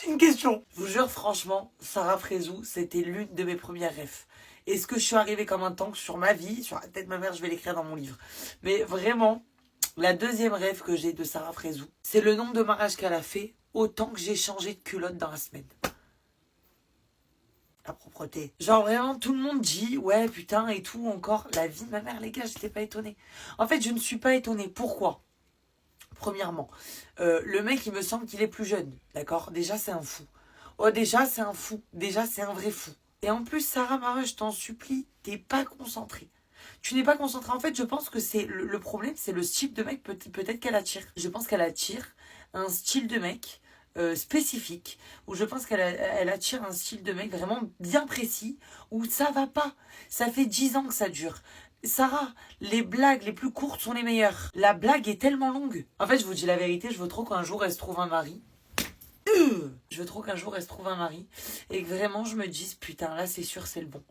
J'ai une question. Je vous jure, franchement, Sarah Frézou, c'était l'une de mes premières rêves. Est-ce que je suis arrivée comme un tank sur ma vie, sur la tête de ma mère, je vais l'écrire dans mon livre. Mais vraiment, la deuxième rêve que j'ai de Sarah Frézou, c'est le nombre de mariages qu'elle a fait, autant que j'ai changé de culotte dans la semaine. La propreté. Genre vraiment, tout le monde dit, ouais, putain, et tout, encore, la vie de ma mère, les gars, j'étais pas étonnée. En fait, je ne suis pas étonnée. Pourquoi? Premièrement, le mec, il me semble qu'il est plus jeune, d'accord? Déjà, c'est un fou. Oh, déjà, c'est un fou. Déjà, c'est un vrai fou. Et en plus, Sarah Marin, je t'en supplie, t'es pas concentré. Tu n'es pas concentré. En fait, je pense que c'est le problème, c'est le style de mec peut-être qu'elle attire. Je pense qu'elle attire un style de mec spécifique, où je pense elle attire un style de mec vraiment bien précis, où ça va pas. Ça fait 10 ans que ça dure. Sarah, les blagues les plus courtes sont les meilleures. La blague est tellement longue. En fait, je vous dis la vérité, je veux trop qu'un jour elle se trouve un mari. Je veux trop qu'un jour elle se trouve un mari et que vraiment je me dise putain là c'est sûr c'est le bon.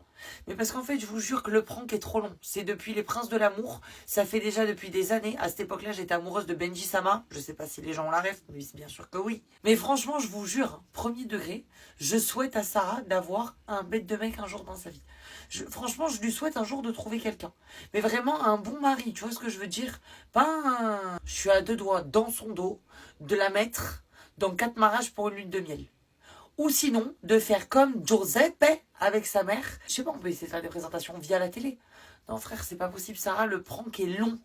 Mais parce qu'en fait je vous jure que le prank est trop long. C'est depuis les Princes de l'amour. Ça fait déjà depuis des années. À cette époque là j'étais amoureuse de Benji Sama. Je sais pas si les gens ont la ref, mais bien sûr que oui. Mais franchement je vous jure, hein, premier degré, je souhaite à Sarah d'avoir un bête de mec un jour dans sa vie. Franchement je lui souhaite un jour de trouver quelqu'un. Mais vraiment un bon mari, tu vois ce que je veux dire? Pas un... Je suis à deux doigts dans son dos de la mettre dans 4 mariages pour une lune de miel. Ou sinon, de faire comme Giuseppe avec sa mère. Je sais pas, on peut essayer de faire des présentations via la télé. Non frère, c'est pas possible. Sarah, le prank est long.